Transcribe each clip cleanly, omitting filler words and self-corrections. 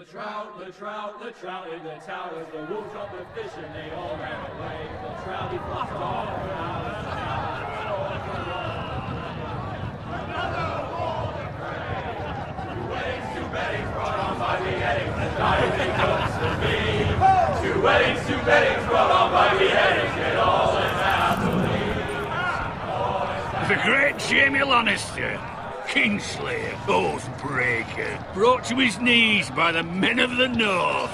the trout in the towers, the wolves got the fish and they all ran away. The trout he fluffed off without a Two weddings brought on by beheadings, the dieting cooks for me. Two weddings brought on by beheadings, get all in happily. The great Jamie Lannister, Kingslayer, Oathbreaker, brought to his knees by the men of the North.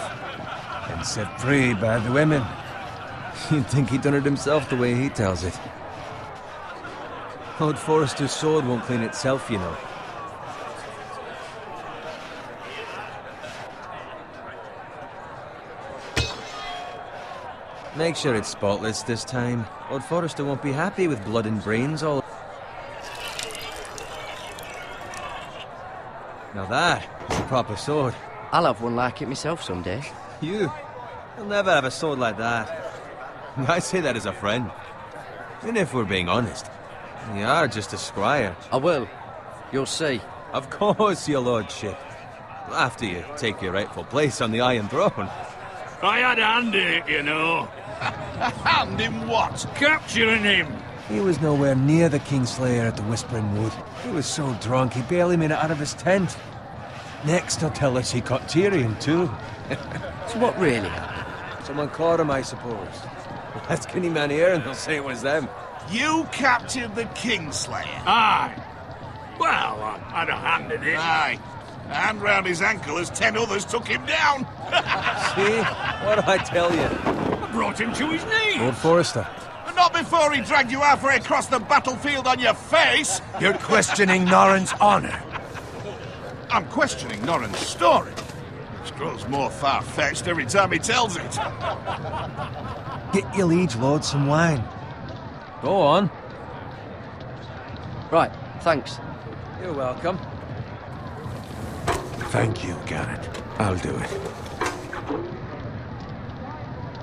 And set free by the women. You'd think he'd done it himself the way he tells it. Lord Forrester's sword won't clean itself, you know. Make sure it's spotless this time. Lord Forrester won't be happy with blood and brains all... Now that is a proper sword. I'll have one like it myself someday. You'll never have a sword like that. I say that as a friend. And if we're being honest, you are just a squire. I will. You'll see. Of course, your lordship. After you take your rightful place on the Iron Throne. I had a hand in it, you know. Hand in what? Capturing him. He was nowhere near the Kingslayer at the Whispering Wood. He was so drunk he barely made it out of his tent. Next he'll tell us he caught Tyrion too. So what really happened? Someone caught him, I suppose. Ask any man here and they'll say it was them. You captured the Kingslayer? Aye. Well, I had a hand in it. Aye. A hand round his ankle as 10 others took him down. See? What did I tell you? I brought him to his knees. Lord Forrester. But not before he dragged you halfway across the battlefield on your face. You're questioning Norrin's honor. I'm questioning Norrin's story. It grows more far-fetched every time he tells it. Get your liege lord some wine. Go on. Right, thanks. You're welcome. Thank you, Gared. I'll do it.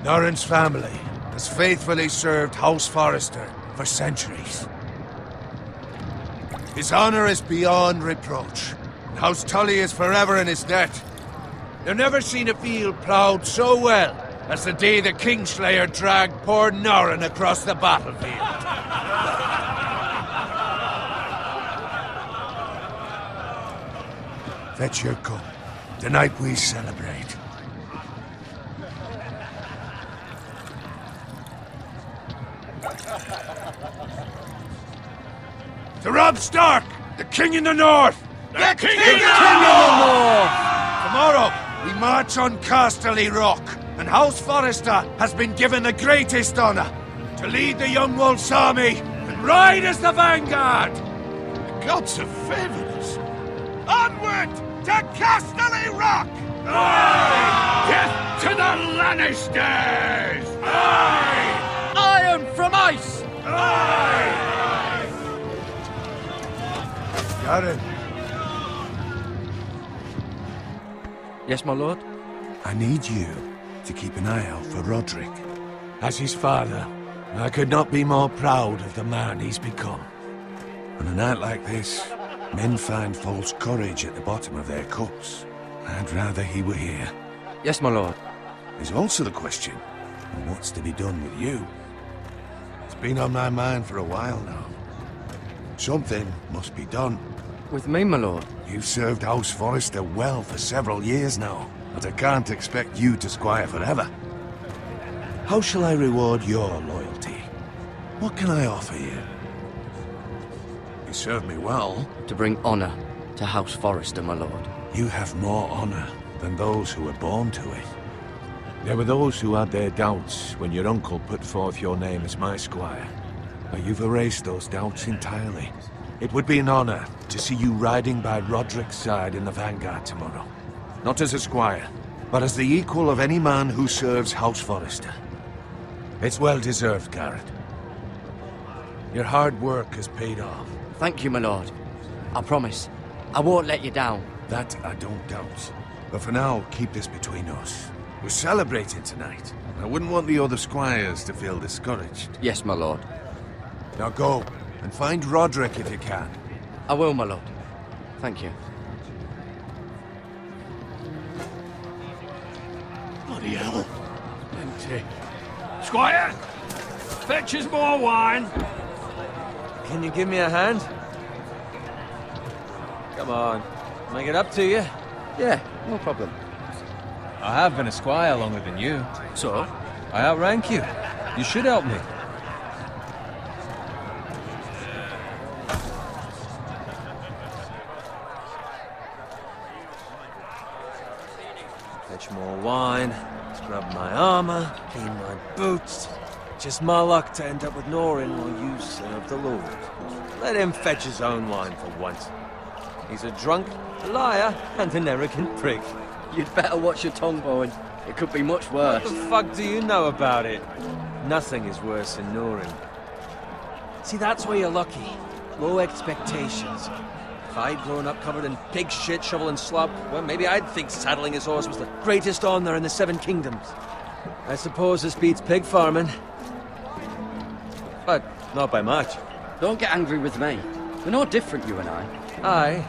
Norrin's family has faithfully served House Forrester for centuries. His honor is beyond reproach, and House Tully is forever in his debt. They've never seen a field ploughed so well as the day the Kingslayer dragged poor Norrin across the battlefield. Fetch your cup. Tonight we celebrate. To Robb Stark, the King in the North! The King in the North! Tomorrow, we march on Casterly Rock, and House Forrester has been given the greatest honor to lead the Young Wolf's army and ride as the vanguard! The gods have favored us. Onward to Casterly Rock! Aye! Death to the Lannisters! Aye! Iron from ice! Aye! Gared, Yes, my lord? I need you to keep an eye out for Roderick. As his father, I could not be more proud of the man he's become. On a night like this, men find false courage at the bottom of their cups. I'd rather he were here. Yes, my lord. There's also the question of what's to be done with you. It's been on my mind for a while now. Something must be done. With me, my lord? You've served House Forrester well for several years now, but I can't expect you to squire forever. How shall I reward your loyalty? What can I offer you? You served me well. To bring honor to House Forrester, my lord. You have more honor than those who were born to it. There were those who had their doubts when your uncle put forth your name as my squire. But you've erased those doubts entirely. It would be an honor to see you riding by Roderick's side in the vanguard tomorrow. Not as a squire, but as the equal of any man who serves House Forrester. It's well deserved, Gared. Your hard work has paid off. Thank you, my lord. I promise. I won't let you down. That I don't doubt. But for now, keep this between us. We're celebrating tonight. I wouldn't want the other squires to feel discouraged. Yes, my lord. Now go, and find Roderick if you can. I will, my lord. Thank you. Bloody hell. Empty. Squire! Fetch us more wine. Can you give me a hand? Come on. Make it up to you. Yeah, no problem. I have been a squire longer than you. So? I outrank you. You should help me. Fetch more wine, scrub my armor, clean my boots. Just my luck to end up with Norin while you serve the Lord. Let him fetch his own wine for once. He's a drunk, a liar, and an arrogant prick. You'd better watch your tongue, Bowen. It could be much worse. What the fuck do you know about it? Nothing is worse than Norin. See, that's where you're lucky. Low expectations. If I'd grown up covered in pig shit, shovel and slop, well, maybe I'd think saddling his horse was the greatest honor in the Seven Kingdoms. I suppose this beats pig farming. But not by much. Don't get angry with me. We're no different, you and I. Aye,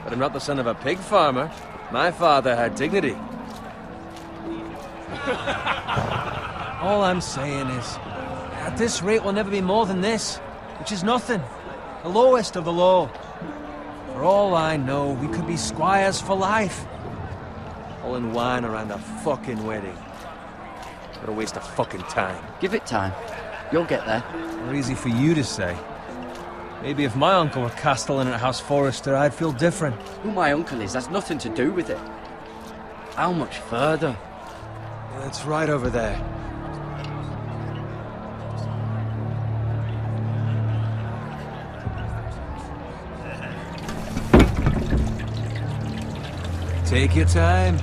but I'm not the son of a pig farmer. My father had dignity. All I'm saying is, at this rate we'll never be more than this, which is nothing. The lowest of the low. For all I know, we could be squires for life. All in wine around a fucking wedding. What a waste of fucking time. Give it time. You'll get there. More easy for you to say. Maybe if my uncle were castellan at House Forrester, I'd feel different. Who my uncle is has nothing to do with it. How much further? It's right over there. Take your time.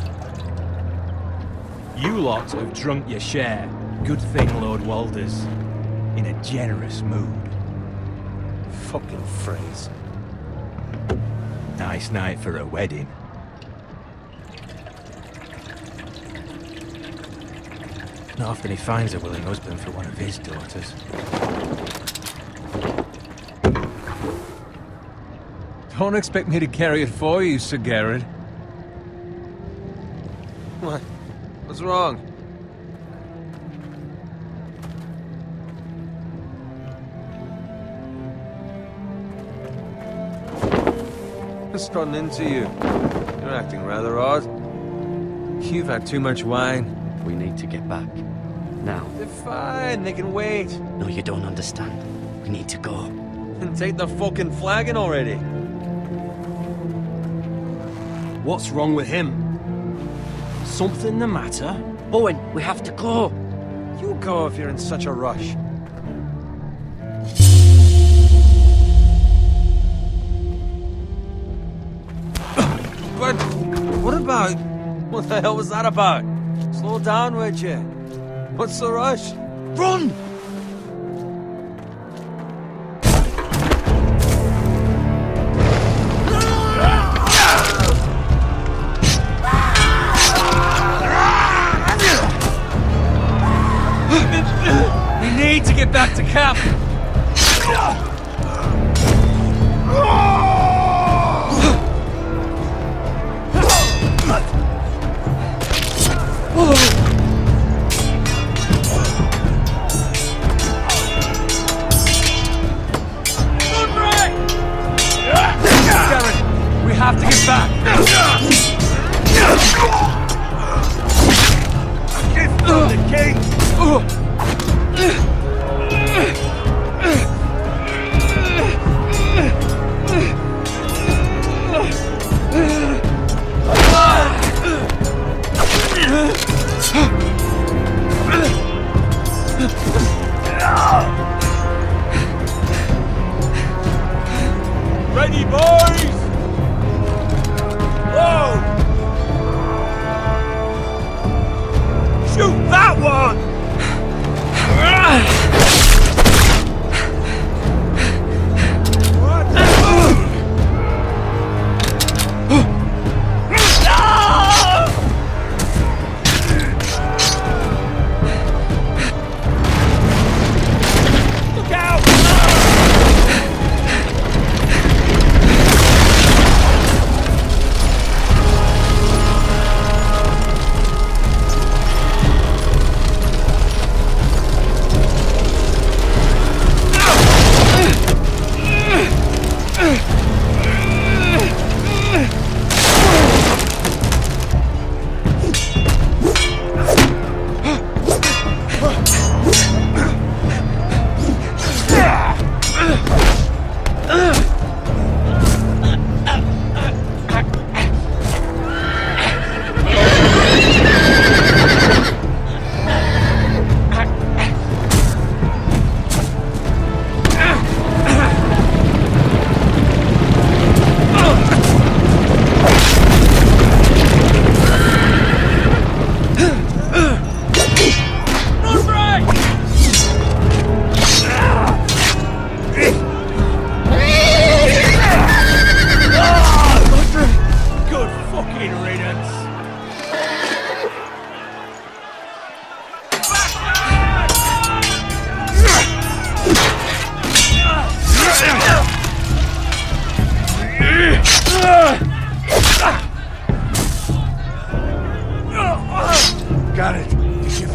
You lot have drunk your share. Good thing Lord Walder's in a generous mood. Fucking phrase. Nice night for a wedding. Not often he finds a willing husband for one of his daughters. Don't expect me to carry it for you, Sir Gared. What? What's wrong? Just running into you. You're acting rather odd. You've had too much wine. We need to get back. Now. They're fine, they can wait. No, you don't understand. We need to go. And take the fucking flagon already. What's wrong with him? Something the matter? Bowen, we have to go. You go if you're in such a rush. But what about... What the hell was that about? Slow down, would you? What's the rush? Run! We need to get back to camp! We have to get back! Get the king! Ready, boys! Whoa! Shoot that one! Look out!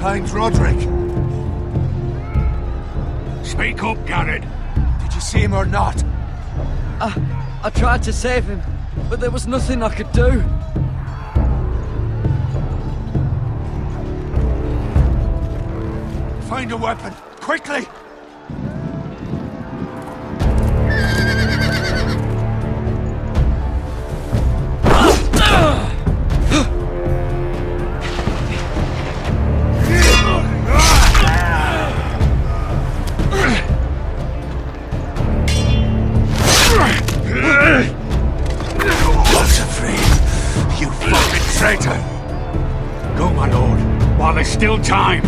find Roderick? Speak up, Gared. Did you see him or not? I tried to save him, but there was nothing I could do. Find a weapon, quickly! Traitor! Go, my lord, while there's still time.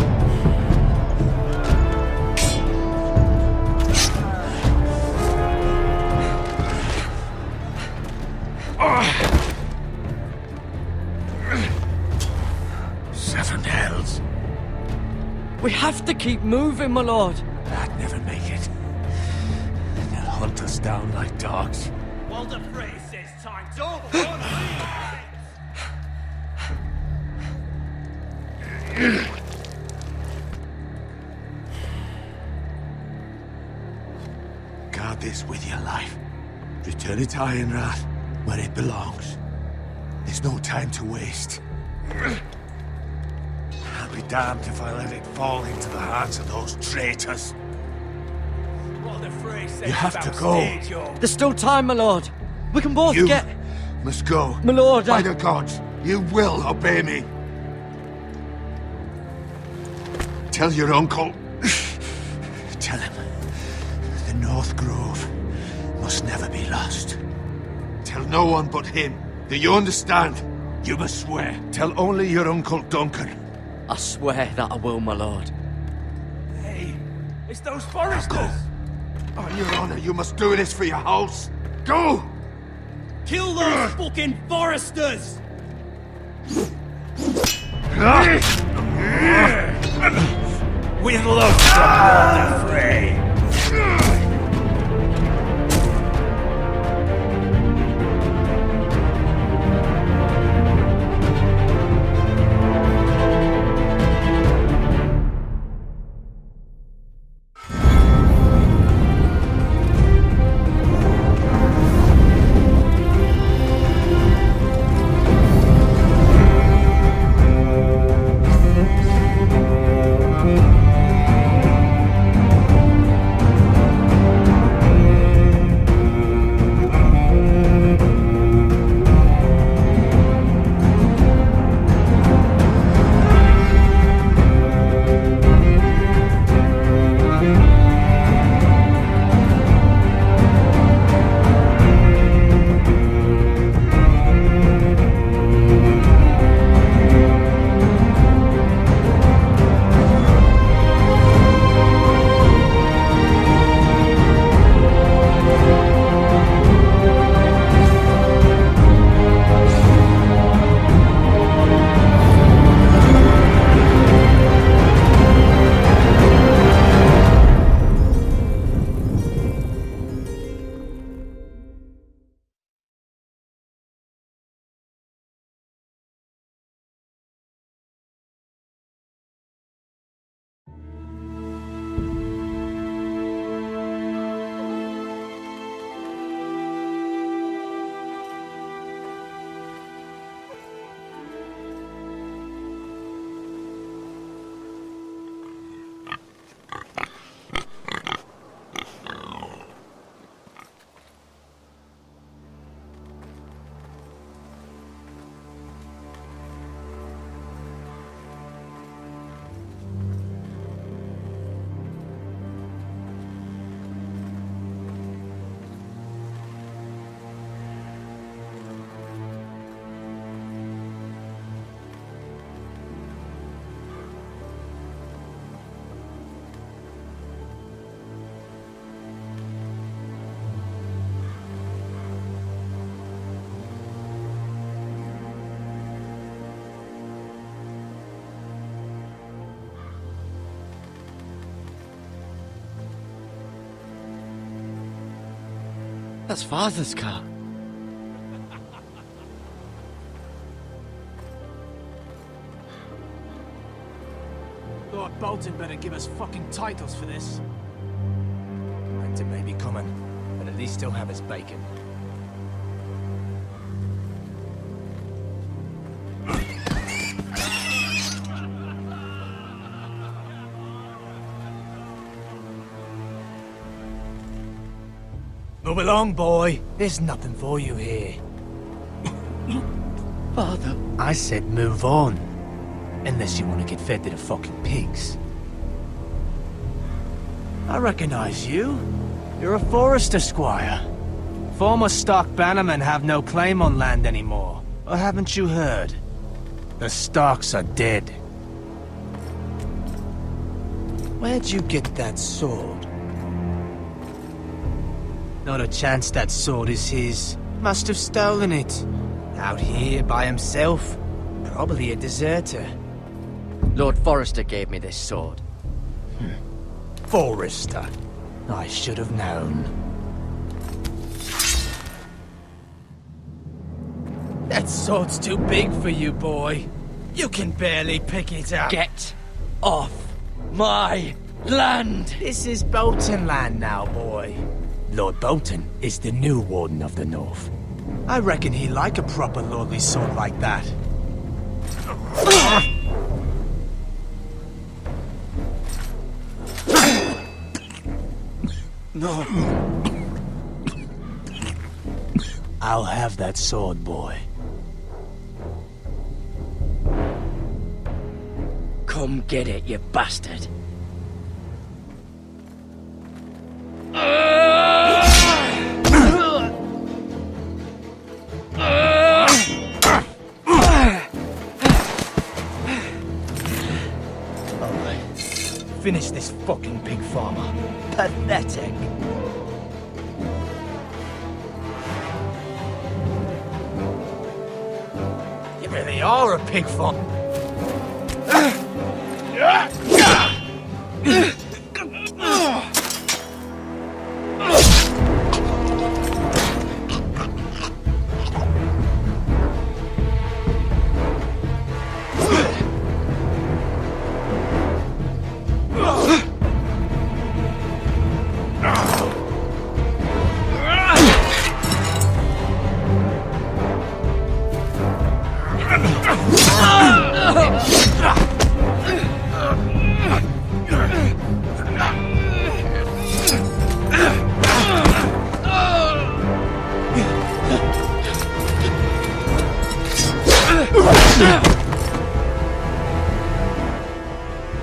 Seven hells. We have to keep moving, my lord. I'd never make it. They'll hunt us down like dogs. Walder Frey says time's over. Guard this with your life. Return it to Ironrath, where it belongs. There's no time to waste. I'll be damned if I let it fall into the hands of those traitors. Walder Frey says You have to go. There's still time, my lord. We can both You get... must go. My lord, By the gods, you will obey me. Tell your uncle. Tell him the North Grove must never be lost. Tell no one but him. Do you understand? You must swear. Tell only your Uncle Duncan. I swear that I will, my lord. Hey, it's those Forresters. On your honor, you must do this for your house. Go! Kill those fucking Forresters! With love from Walder Frey. That's Father's car. Bolton better give us fucking titles for this. Winter may be coming, but at least he'll have his bacon. Move along, boy. There's nothing for you here. Father. I said move on. Unless you want to get fed to the fucking pigs. I recognize you. You're a Forrester squire. Former stock bannermen have no claim on land anymore. Or haven't you heard? The Starks are dead. Where'd you get that sword? Not a chance that sword is his. Must have stolen it. Out here by himself. Probably a deserter. Lord Forrester gave me this sword. Forrester. I should have known. That sword's too big for you, boy. You can barely pick it up. Get off my land! This is Bolton land now, boy. Lord Bolton is the new Warden of the North. I reckon he'd like a proper lordly sword like that. No. I'll have that sword, boy. Come get it, you bastard. Finish this fucking pig farmer. Pathetic. You really are a pig farmer.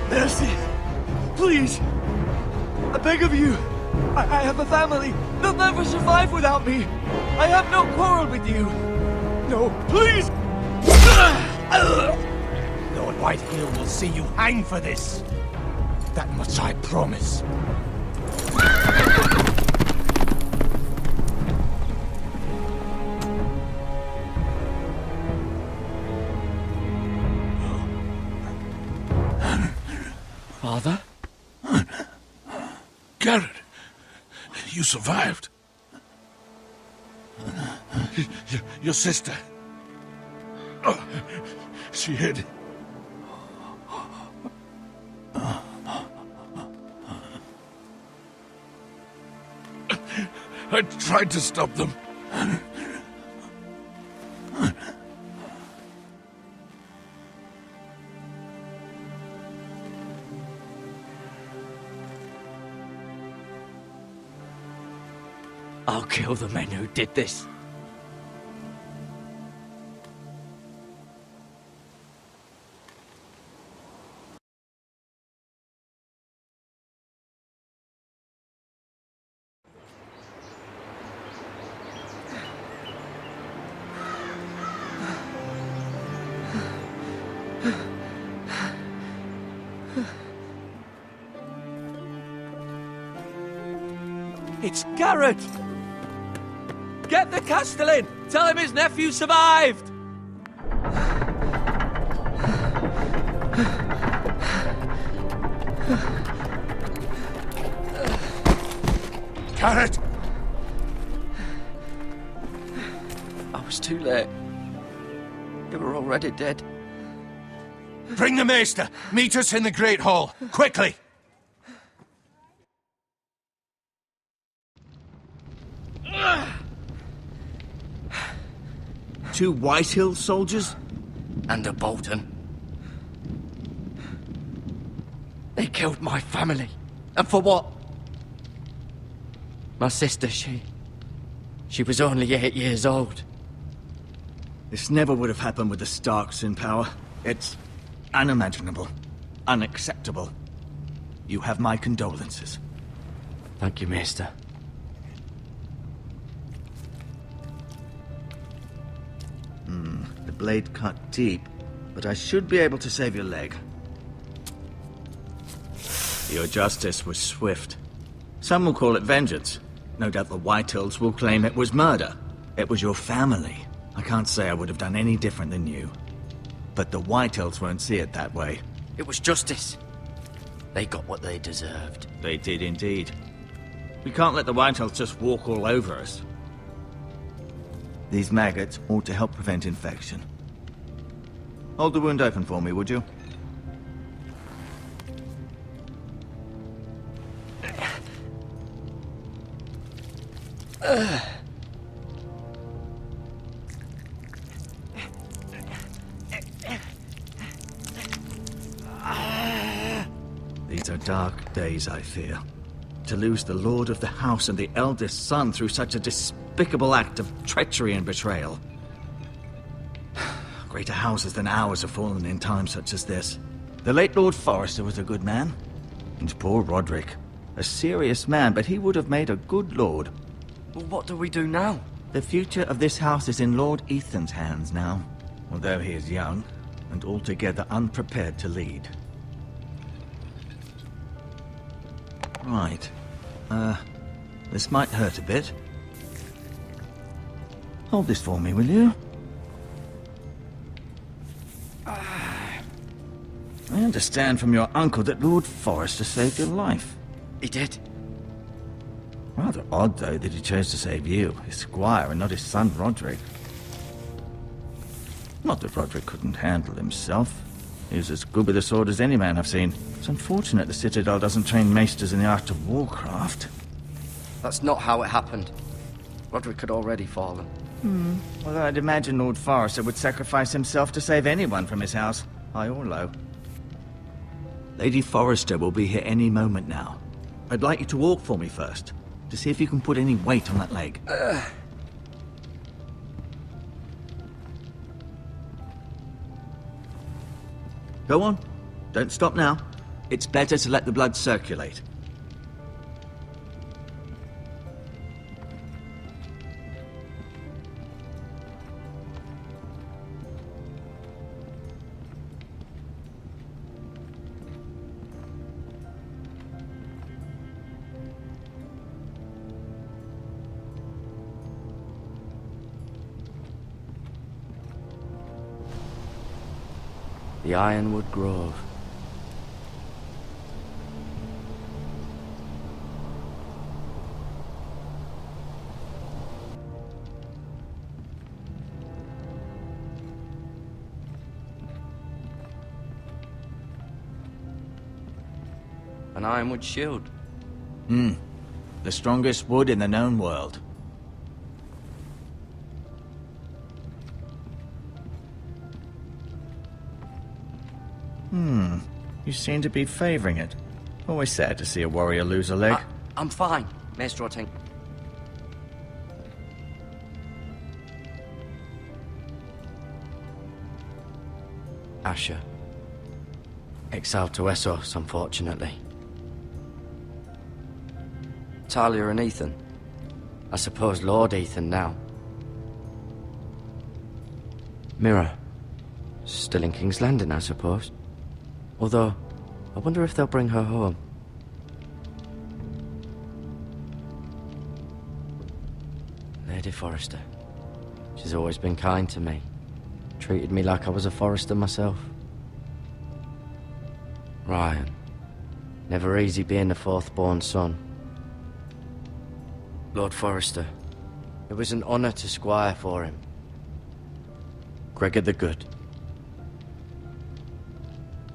Mercy! Please! I beg of you! I have a family! They'll never survive without me! I have no quarrel with you! No, please! Lord Whitehill will see you hang for this. That much I promise. Father? Gared, you survived. Your sister. Oh, she hid. I tried to stop them. I'll kill the men who did this. It's Gared! Get the Castellan! Tell him his nephew survived! Gared! I was too late. They were already dead. Bring the maester. Meet us in the Great Hall. Quickly! Two Whitehill soldiers? And a Bolton. They killed my family. And for what? My sister, she was only 8 years old. This never would have happened with the Starks in power. It's unimaginable. Unacceptable. You have my condolences. Thank you, Maester. The blade cut deep, but I should be able to save your leg. Your justice was swift. Some will call it vengeance. No doubt the Whitehills will claim it was murder. It was your family. I can't say I would have done any different than you. But the Whitehills won't see it that way. It was justice. They got what they deserved. They did indeed. We can't let the Whitehills just walk all over us. These maggots ought to help prevent infection. Hold the wound open for me, would you? These are dark days, I fear. To lose the lord of the house and the eldest son through such a despicable act of treachery and betrayal. Greater houses than ours have fallen in times such as this. The late Lord Forrester was a good man. And poor Roderick. A serious man, but he would have made a good lord. Well, what do we do now? The future of this house is in Lord Ethan's hands now. Although he is young, and altogether unprepared to lead. Right. This might hurt a bit. Hold this for me, will you? I understand from your uncle that Lord Forrester saved your life. He did. Rather odd, though, that he chose to save you, his squire, and not his son Roderick. Not that Roderick couldn't handle himself. He was as good with a sword as any man I've seen. It's unfortunate the Citadel doesn't train maesters in the art of warcraft. That's not how it happened. Roderick had already fallen. Although I'd imagine Lord Forrester would sacrifice himself to save anyone from his house, high or low. Lady Forrester will be here any moment now. I'd like you to walk for me first, to see if you can put any weight on that leg. Go on. Don't stop now. It's better to let the blood circulate. The Ironwood Grove. An ironwood shield. The strongest wood in the known world. You seem to be favoring it. Always sad to see a warrior lose a leg. I'm fine, Maester Rotting. Asher. Exiled to Essos, unfortunately. Talia and Ethan. I suppose Lord Ethan now. Mira. Still in King's Landing, I suppose. Although, I wonder if they'll bring her home. Lady Forrester. She's always been kind to me. Treated me like I was a Forrester myself. Ryan. Never easy being the fourth-born son. Lord Forrester. It was an honor to squire for him. Gregor the Good.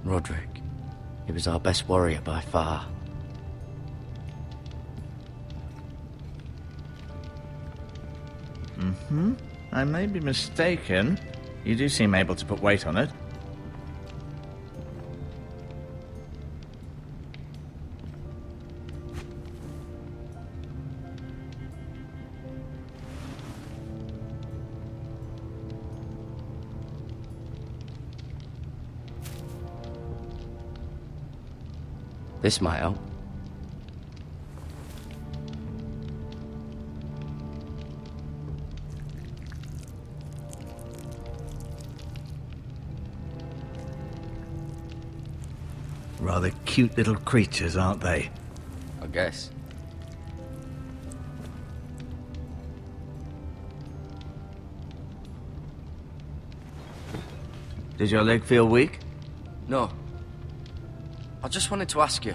Roderick. He was our best warrior by far. I may be mistaken. You do seem able to put weight on it. This might help. Rather cute little creatures, aren't they? I guess. Does your leg feel weak? No. I just wanted to ask you.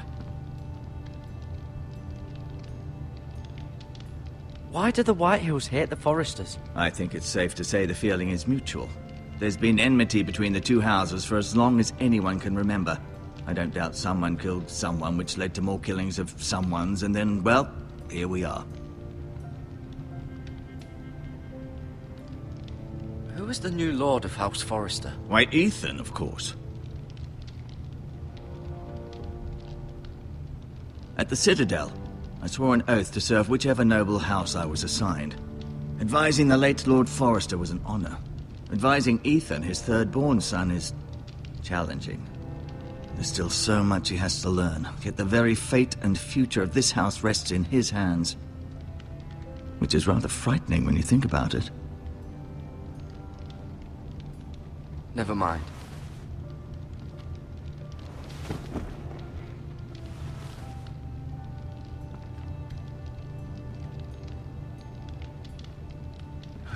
Why do the Whitehills hate the Forresters? I think it's safe to say the feeling is mutual. There's been enmity between the two houses for as long as anyone can remember. I don't doubt someone killed someone, which led to more killings of someones, and then, well, here we are. Who is the new Lord of House Forrester? Why, Ethan, of course. At the Citadel, I swore an oath to serve whichever noble house I was assigned. Advising the late Lord Forrester was an honor. Advising Ethan, his third-born son, is challenging. There's still so much he has to learn, yet the very fate and future of this house rests in his hands. Which is rather frightening when you think about it. Never mind.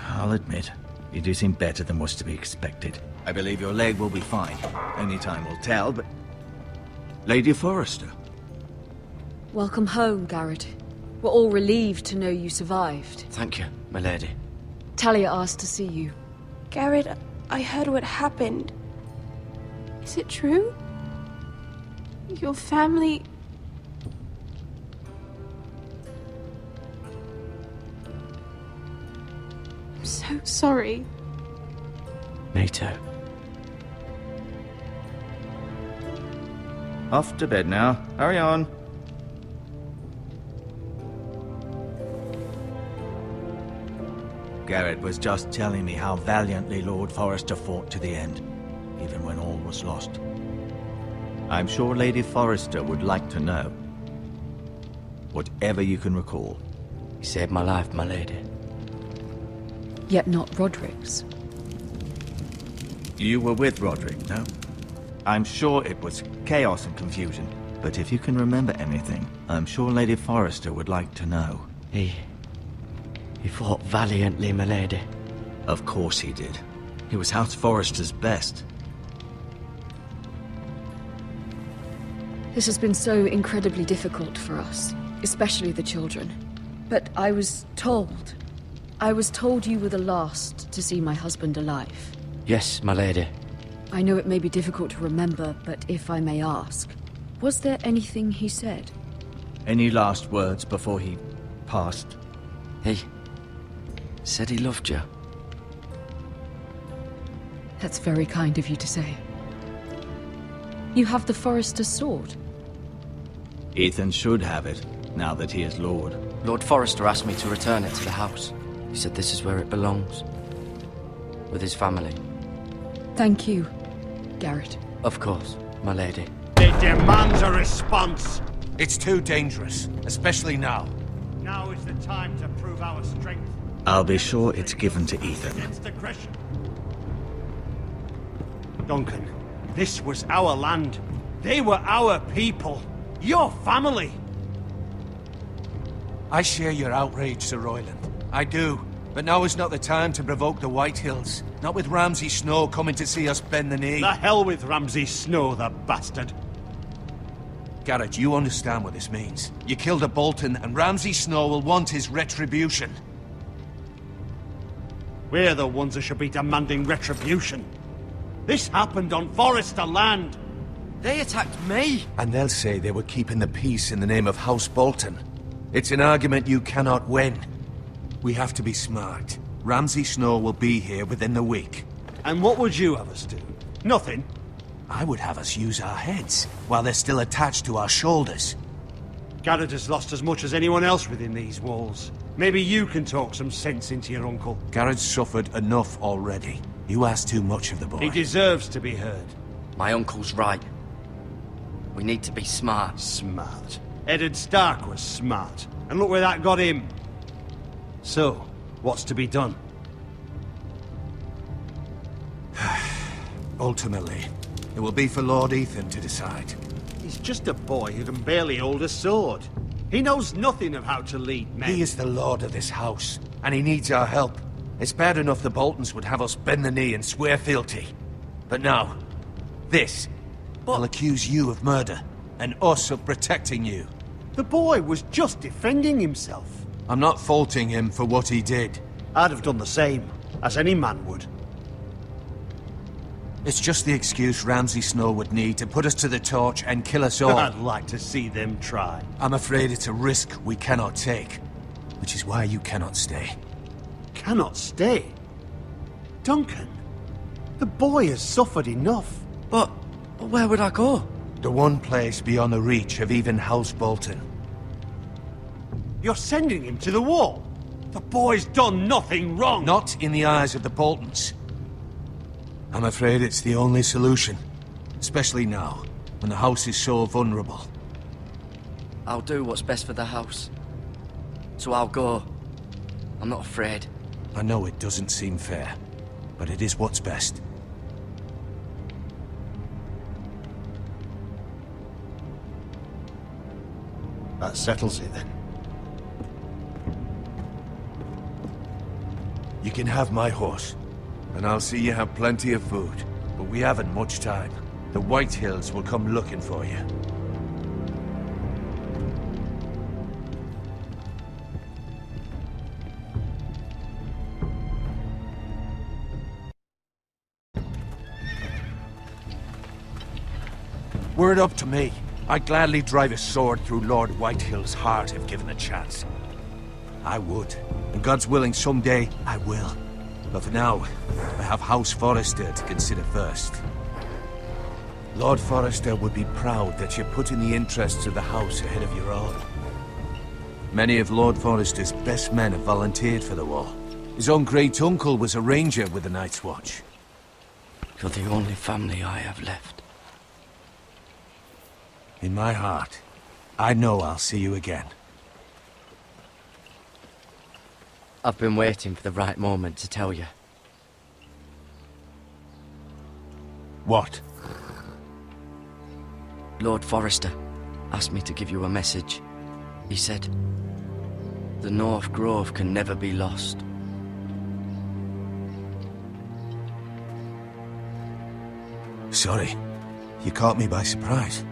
I'll admit, you do seem better than was to be expected. I believe your leg will be fine. Only time will tell, but... Lady Forrester. Welcome home, Gared. We're all relieved to know you survived. Thank you, my lady. Talia asked to see you. Gared, I heard what happened. Is it true? Your family... I'm so sorry. Me too. Off to bed now. Hurry on. Gared was just telling me how valiantly Lord Forrester fought to the end, even when all was lost. I'm sure Lady Forrester would like to know. Whatever you can recall. You saved my life, my lady. Yet not Roderick's. You were with Roderick, no? I'm sure it was chaos and confusion, but if you can remember anything, I'm sure Lady Forrester would like to know. He fought valiantly, my lady. Of course he did. He was House Forrester's best. This has been so incredibly difficult for us, especially the children. But I was told you were the last to see my husband alive. Yes, my lady. I know it may be difficult to remember, but if I may ask, was there anything he said? Any last words before he passed? He said he loved you. That's very kind of you to say. You have the Forrester's sword. Ethan should have it, now that he is Lord. Lord Forrester asked me to return it to the house. He said this is where it belongs. With his family. Thank you, Gared. Of course, my lady. It demands a response. It's too dangerous, especially now. Now is the time to prove our strength. I'll be sure it's given to Ethan. Against aggression. Duncan, this was our land. They were our people. Your family. I share your outrage, Sir Royland. I do. But now is not the time to provoke the Whitehills. Not with Ramsay Snow coming to see us bend the knee. The hell with Ramsay Snow, the bastard. Gared, you understand what this means. You killed a Bolton, and Ramsay Snow will want his retribution. We're the ones that should be demanding retribution. This happened on Forrester land. They attacked me! And they'll say they were keeping the peace in the name of House Bolton. It's an argument you cannot win. We have to be smart. Ramsay Snow will be here within the week. And what would you have us do? Nothing. I would have us use our heads, while they're still attached to our shoulders. Gared has lost as much as anyone else within these walls. Maybe you can talk some sense into your uncle. Gared's suffered enough already. You ask too much of the boy. He deserves to be heard. My uncle's right. We need to be smart. Smart. Eddard Stark was smart. And look where that got him. So, what's to be done? Ultimately, it will be for Lord Ethan to decide. He's just a boy who can barely hold a sword. He knows nothing of how to lead men. He is the lord of this house, and he needs our help. It's bad enough the Boltons would have us bend the knee and swear fealty. But now, this will accuse you of murder, and us of protecting you. The boy was just defending himself. I'm not faulting him for what he did. I'd have done the same, as any man would. It's just the excuse Ramsay Snow would need to put us to the torch and kill us all. I'd like to see them try. I'm afraid it's a risk we cannot take, which is why you cannot stay. Cannot stay? Duncan, the boy has suffered enough. But where would I go? The one place beyond the reach of even House Bolton. You're sending him to the wall? The boy's done nothing wrong! Not in the eyes of the Boltons. I'm afraid it's the only solution. Especially now, when the house is so vulnerable. I'll do what's best for the house. So I'll go. I'm not afraid. I know it doesn't seem fair, but it is what's best. That settles it then. You can have my horse, and I'll see you have plenty of food. But we haven't much time. The White Hills will come looking for you. Were it up to me, I'd gladly drive a sword through Lord Whitehill's heart if given the chance. I would. And God's willing, someday I will. But for now, I have House Forrester to consider first. Lord Forrester would be proud that you're putting the interests of the house ahead of your own. Many of Lord Forrester's best men have volunteered for the war. His own great-uncle was a ranger with the Night's Watch. You're the only family I have left. In my heart, I know I'll see you again. I've been waiting for the right moment to tell you. What? Lord Forrester asked me to give you a message. He said, the North Grove can never be lost. Sorry, you caught me by surprise.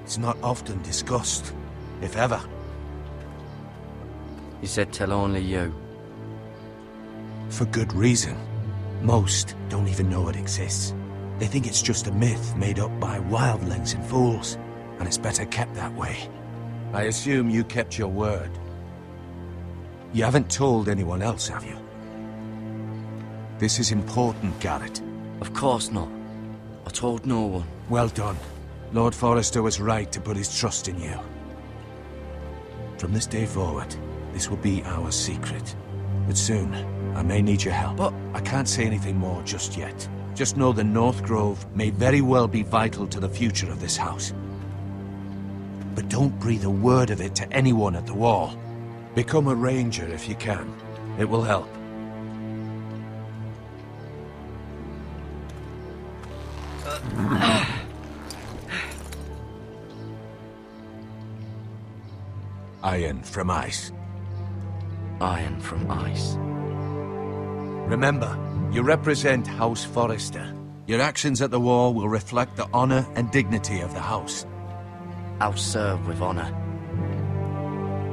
It's not often discussed, if ever. He said tell only you. For good reason. Most don't even know it exists. They think it's just a myth made up by wildlings and fools, and it's better kept that way. I assume you kept your word. You haven't told anyone else, have you? This is important, Gared. Of course not. I told no one. Well done. Lord Forrester was right to put his trust in you. From this day forward, this will be our secret. But soon, I may need your help. But I can't say anything more just yet. Just know the North Grove may very well be vital to the future of this house. But don't breathe a word of it to anyone at the wall. Become a ranger if you can. It will help. Iron from ice. Iron from ice. Remember, you represent House Forrester. Your actions at the war will reflect the honor and dignity of the house. I'll serve with honor.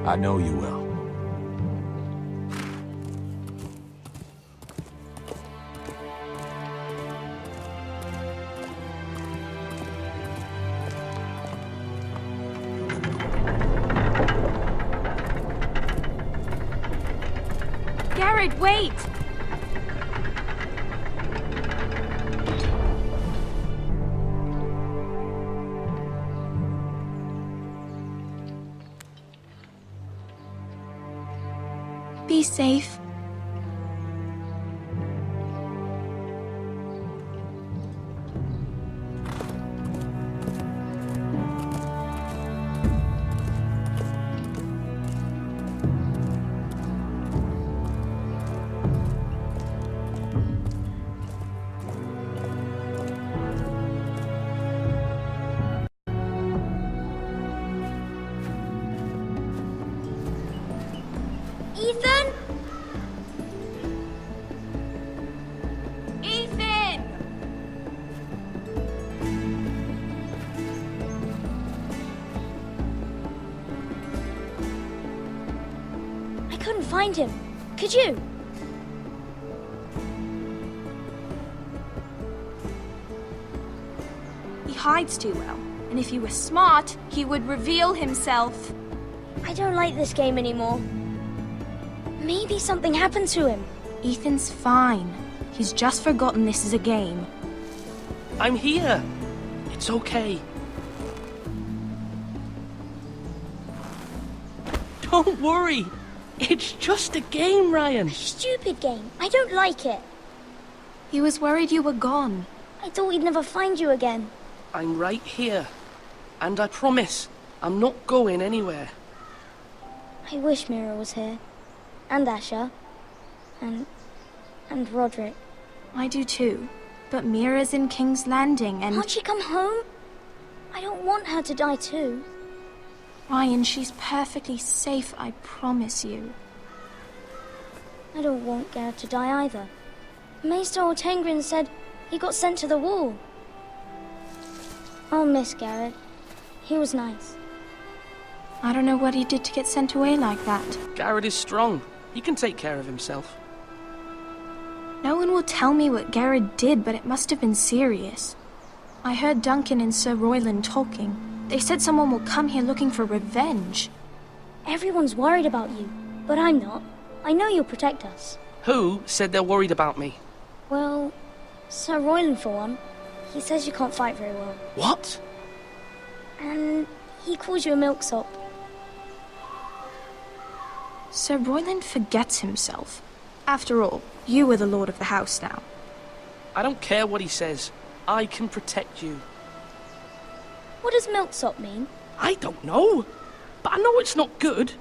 I know you will. Gared, wait! Be safe. Ethan? Ethan! I couldn't find him. Could you? He hides too well, and if he were smart, he would reveal himself. I don't like this game anymore. Maybe something happened to him. Ethan's fine. He's just forgotten this is a game. I'm here. It's okay. Don't worry. It's just a game, Ryan. Stupid game. I don't like it. He was worried you were gone. I thought we'd never find you again. I'm right here. And I promise, I'm not going anywhere. I wish Mira was here. And Asher. And Roderick. I do too. But Mira's in King's Landing and... Can't she come home? I don't want her to die too. Ryan, she's perfectly safe, I promise you. I don't want Gared to die either. Maester Ortengrin said he got sent to the wall. I'll miss Gared. He was nice. I don't know what he did to get sent away like that. Gared is strong. He can take care of himself. No one will tell me what Gared did, but it must have been serious. I heard Duncan and Sir Royland talking. They said someone will come here looking for revenge. Everyone's worried about you, but I'm not. I know you'll protect us. Who said they're worried about me? Well, Sir Royland for one. He says you can't fight very well. What? And he calls you a milksop. Sir Royland forgets himself. After all, you are the lord of the house now. I don't care what he says. I can protect you. What does milksop mean? I don't know. But I know it's not good.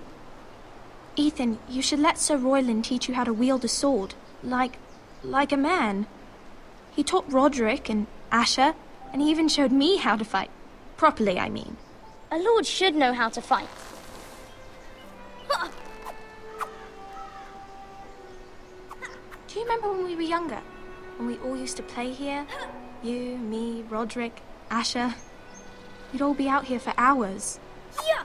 Ethan, you should let Sir Royland teach you how to wield a sword. Like a man. He taught Roderick and Asher, and he even showed me how to fight. Properly, I mean. A lord should know how to fight. Do you remember when we were younger? When we all used to play here? You, me, Roderick, Asher. We'd all be out here for hours. Yeah.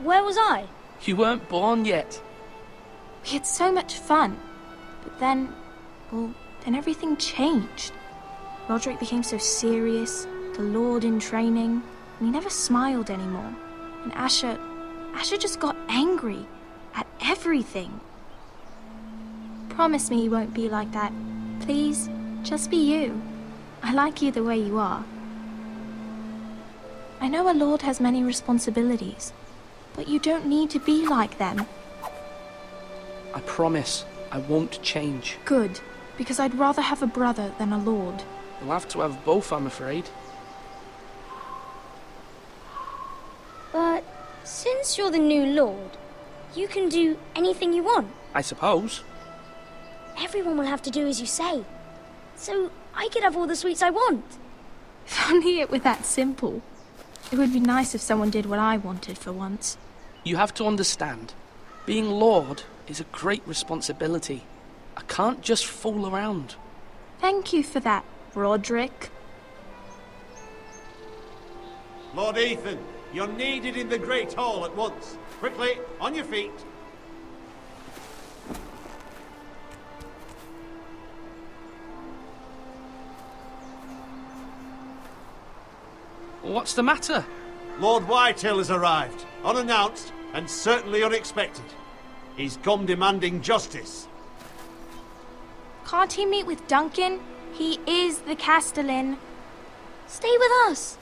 Where was I? You weren't born yet. We had so much fun. But then, well, then everything changed. Roderick became so serious, the Lord in training, and he never smiled anymore. And Asher just got angry at everything. Promise me you won't be like that. Please, just be you. I like you the way you are. I know a lord has many responsibilities, but you don't need to be like them. I promise I won't change. Good, because I'd rather have a brother than a lord. We'll have to have both, I'm afraid. But since you're the new lord, you can do anything you want. I suppose. Everyone will have to do as you say. So I could have all the sweets I want. If only it were that simple. It would be nice if someone did what I wanted for once. You have to understand. Being Lord is a great responsibility. I can't just fool around. Thank you for that, Roderick. Lord Ethan, you're needed in the Great Hall at once. Quickly, on your feet. What's the matter? Lord Whitehill has arrived, unannounced and certainly unexpected. He's come demanding justice. Can't he meet with Duncan? He is the Castellan. Stay with us.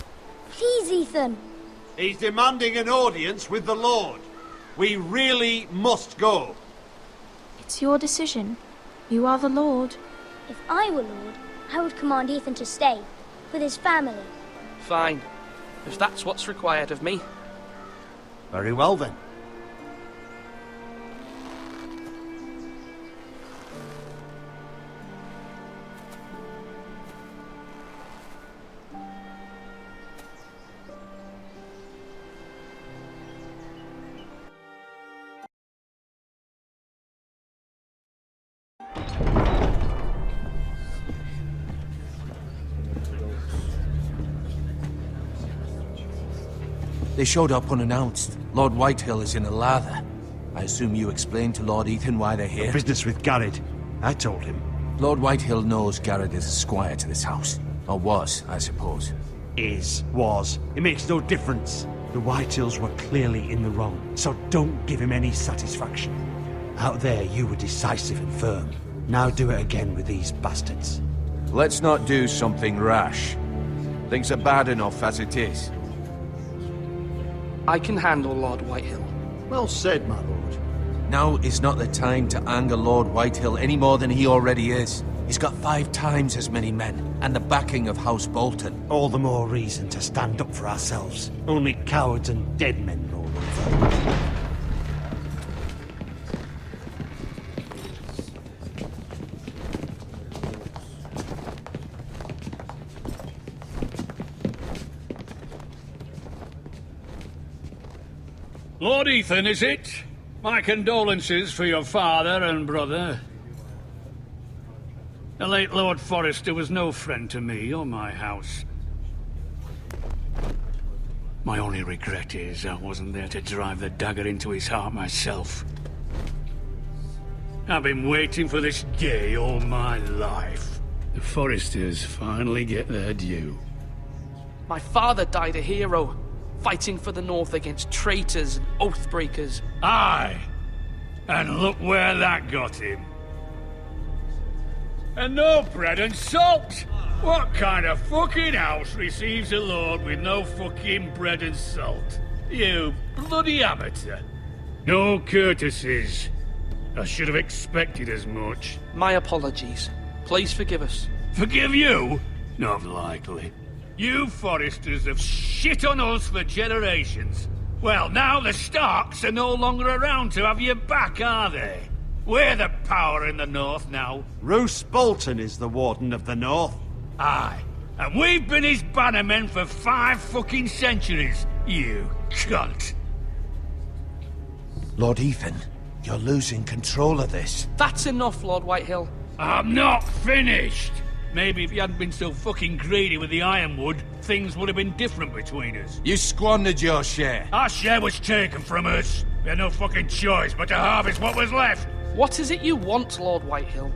Please, Ethan. He's demanding an audience with the Lord. We really must go. It's your decision. You are the Lord. If I were Lord, I would command Ethan to stay, with his family. Fine. If that's what's required of me. Very well then. They showed up unannounced. Lord Whitehill is in a lather. I assume you explained to Lord Ethan why they're here? Business with Gared. I told him. Lord Whitehill knows Gared is a squire to this house. Or was, I suppose. Was. It makes no difference. The Whitehills were clearly in the wrong, so don't give him any satisfaction. Out there, you were decisive and firm. Now do it again with these bastards. Let's not do something rash. Things are bad enough as it is. I can handle Lord Whitehill. Well said, my lord. Now is not the time to anger Lord Whitehill any more than he already is. He's got 5 times as many men, and the backing of House Bolton. All the more reason to stand up for ourselves. Only cowards and dead men roll over. Lord Ethan, is it? My condolences for your father and brother. The late Lord Forrester was no friend to me or my house. My only regret is I wasn't there to drive the dagger into his heart myself. I've been waiting for this day all my life. The Forresters finally get their due. My father died a hero, fighting for the North against traitors and oath-breakers. Aye! And look where that got him. And no bread and salt! What kind of fucking house receives a lord with no fucking bread and salt? You bloody amateur. No courtesies. I should have expected as much. My apologies. Please forgive us. Forgive you? Not likely. You Forresters have shit on us for generations. Well, now the Starks are no longer around to have your back, are they? We're the power in the North now. Roose Bolton is the Warden of the North. Aye. And we've been his bannermen for 5 fucking centuries, you cunt. Lord Ethan, you're losing control of this. That's enough, Lord Whitehill. I'm not finished. Maybe if you hadn't been so fucking greedy with the ironwood, things would have been different between us. You squandered your share. Our share was taken from us. We had no fucking choice but to harvest what was left. What is it you want, Lord Whitehill?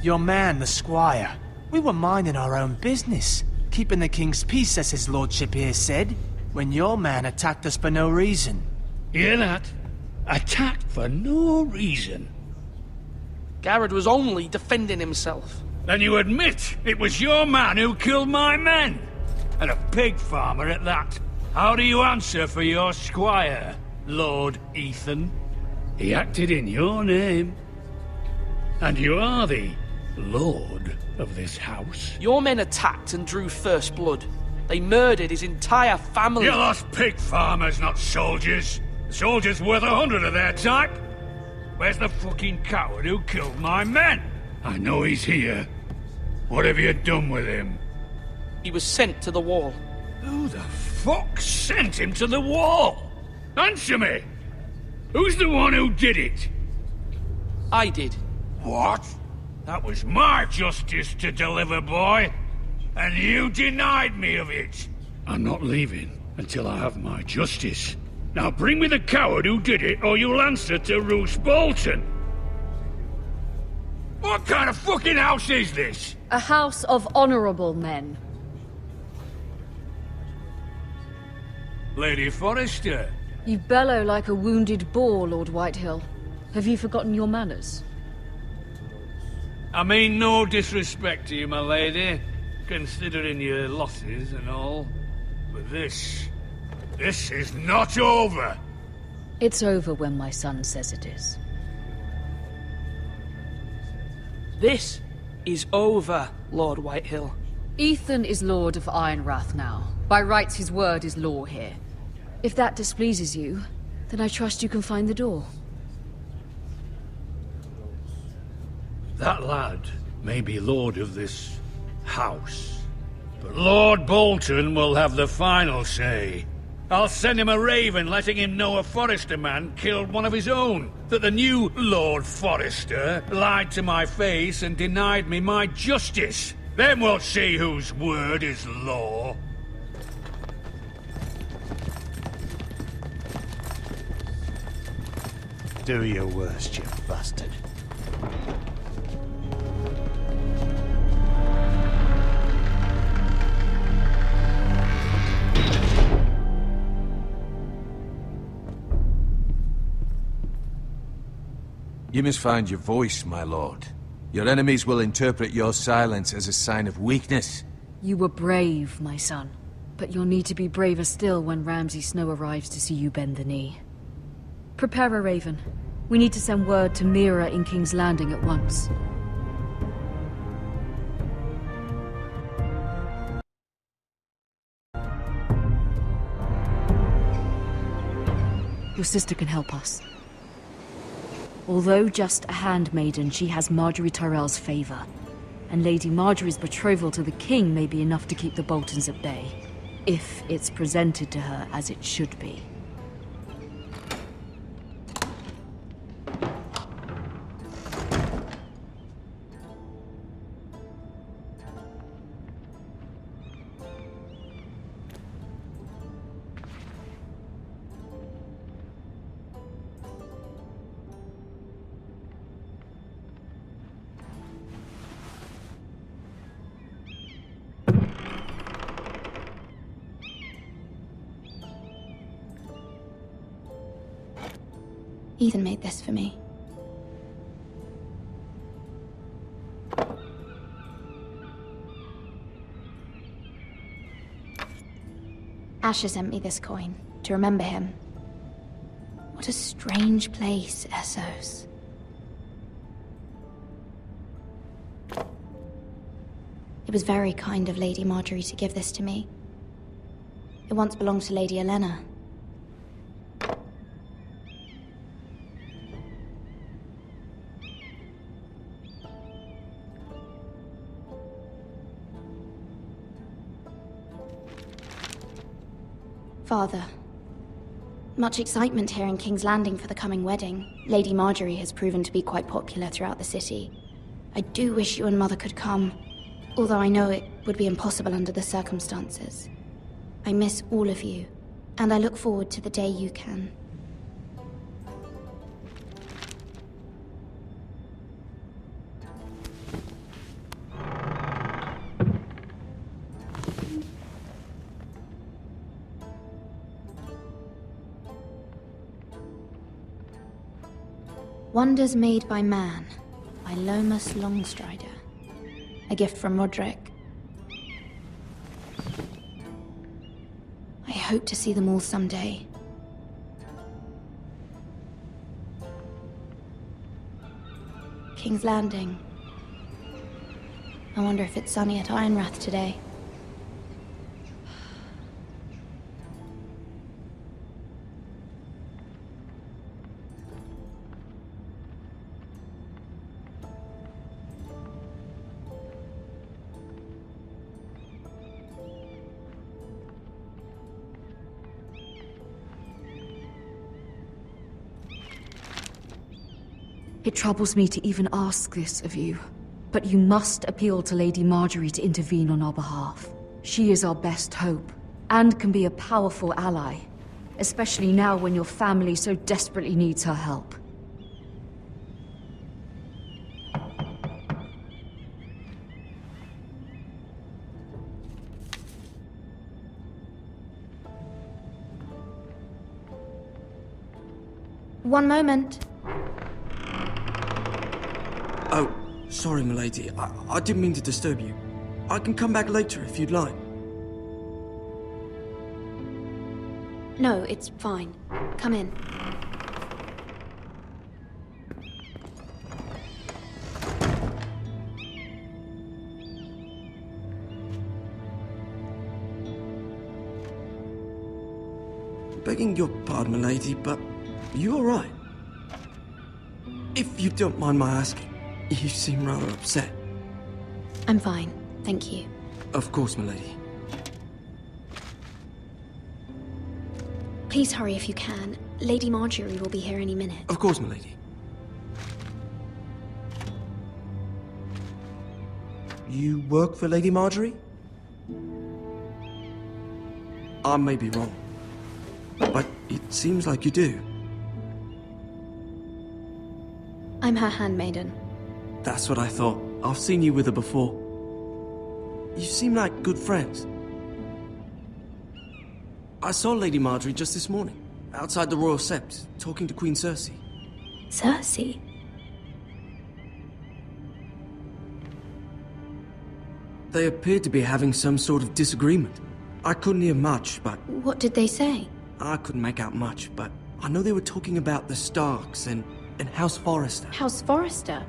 Your man, the squire. We were minding our own business, keeping the king's peace, as his lordship here said, when your man attacked us for no reason. Hear that? Attacked for no reason. Gared was only defending himself. Then you admit it was your man who killed my men? And a pig farmer at that. How do you answer for your squire, Lord Ethan? He acted in your name. And you are the lord of this house. Your men attacked and drew first blood. They murdered his entire family. You lost pig farmers, not soldiers. The soldiers worth 100 of their type. Where's the fucking coward who killed my men? I know he's here. What have you done with him? He was sent to the wall. Who the fuck sent him to the wall? Answer me! Who's the one who did it? I did. What? That was my justice to deliver, boy. And you denied me of it. I'm not leaving until I have my justice. Now bring me the coward who did it, or you'll answer to Roose Bolton. What kind of fucking house is this? A house of honorable men. Lady Forrester. You bellow like a wounded boar, Lord Whitehill. Have you forgotten your manners? I mean no disrespect to you, my lady, considering your losses and all. But this is not over. It's over when my son says it is. This is over, Lord Whitehill. Ethan is Lord of Ironrath now. By rights, his word is law here. If that displeases you, then I trust you can find the door. That lad may be lord of this house, but Lord Bolton will have the final say. I'll send him a raven letting him know a Forrester man killed one of his own, that the new Lord Forrester lied to my face and denied me my justice. Then we'll see whose word is law. Do your worst, you bastard. You must find your voice, my lord. Your enemies will interpret your silence as a sign of weakness. You were brave, my son. But you'll need to be braver still when Ramsay Snow arrives to see you bend the knee. Prepare a raven. We need to send word to Mira in King's Landing at once. Your sister can help us. Although just a handmaiden, she has Marjorie Tyrell's favor. And Lady Marjorie's betrothal to the king may be enough to keep the Boltons at bay. If it's presented to her as it should be. Ethan made this for me. Asher sent me this coin to remember him. What a strange place, Essos. It was very kind of Lady Marjorie to give this to me. It once belonged to Lady Elena. Father, much excitement here in King's Landing for the coming wedding. Lady Marjorie has proven to be quite popular throughout the city. I do wish you and Mother could come, although I know it would be impossible under the circumstances. I miss all of you, and I look forward to the day you can. Wonders Made by Man, by Lomas Longstrider. A gift from Roderick. I hope to see them all someday. King's Landing. I wonder if it's sunny at Ironrath today. It troubles me to even ask this of you, but you must appeal to Lady Marjorie to intervene on our behalf. She is our best hope, and can be a powerful ally, especially now when your family so desperately needs her help. One moment. Oh, sorry, milady. I didn't mean to disturb you. I can come back later if you'd like. No, it's fine. Come in. Begging your pardon, milady, but are you alright? If you don't mind my asking, you seem rather upset. I'm fine, thank you. Of course, milady. Please hurry if you can. Lady Marjorie will be here any minute. Of course, milady. You work for Lady Marjorie? I may be wrong, but it seems like you do. I'm her handmaiden. That's what I thought. I've seen you with her before. You seem like good friends. I saw Lady Marjorie just this morning, outside the Royal Sept, talking to Queen Cersei. Cersei? They appeared to be having some sort of disagreement. I couldn't hear much, but... What did they say? I couldn't make out much, but I know they were talking about the Starks and House Forrester. House Forrester?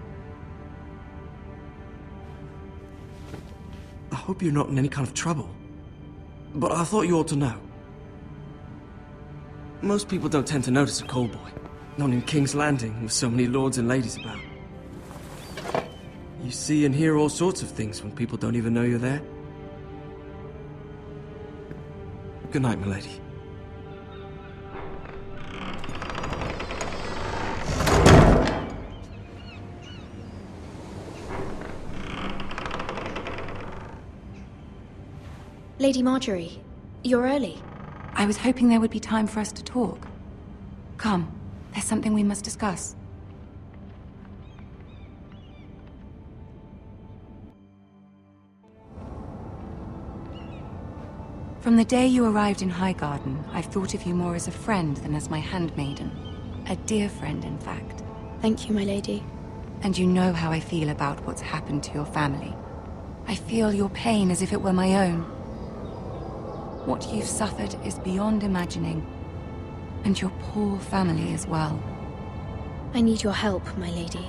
I hope you're not in any kind of trouble. But I thought you ought to know. Most people don't tend to notice a call boy. Not in King's Landing, with so many lords and ladies about. You see and hear all sorts of things when people don't even know you're there. Good night, milady. Lady Marjorie, you're early. I was hoping there would be time for us to talk. Come, there's something we must discuss. From the day you arrived in Highgarden, I've thought of you more as a friend than as my handmaiden. A dear friend, in fact. Thank you, my lady. And you know how I feel about what's happened to your family. I feel your pain as if it were my own. What you've suffered is beyond imagining. And your poor family as well. I need your help, my lady.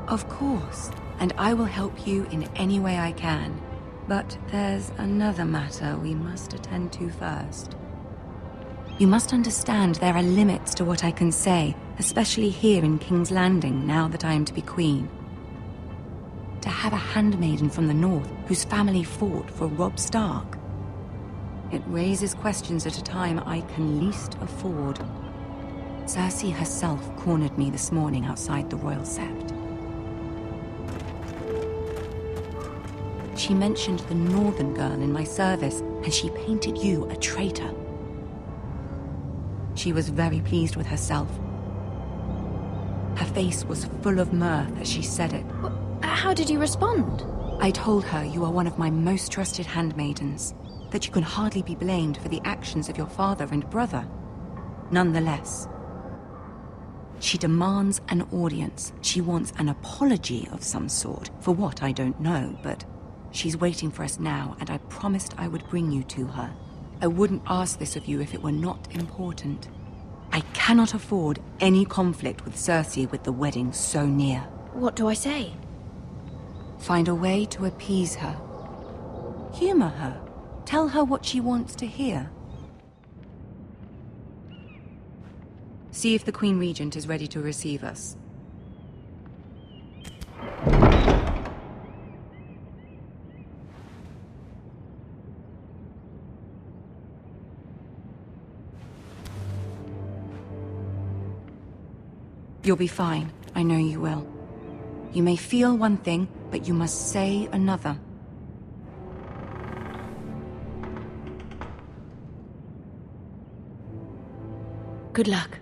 Of course, and I will help you in any way I can. But there's another matter we must attend to first. You must understand there are limits to what I can say, especially here in King's Landing, now that I am to be queen. To have a handmaiden from the north whose family fought for Robb Stark. It raises questions at a time I can least afford. Cersei herself cornered me this morning outside the Royal Sept. She mentioned the northern girl in my service, and she painted you a traitor. She was very pleased with herself. Her face was full of mirth as she said it. How did you respond? I told her you are one of my most trusted handmaidens, that you can hardly be blamed for the actions of your father and brother. Nonetheless, she demands an audience. She wants an apology of some sort, for what I don't know, but she's waiting for us now, and I promised I would bring you to her. I wouldn't ask this of you if it were not important. I cannot afford any conflict with Cersei with the wedding so near. What do I say? Find a way to appease her. Humor her. Tell her what she wants to hear. See if the Queen Regent is ready to receive us. You'll be fine. I know you will. You may feel one thing, but you must say another. Good luck.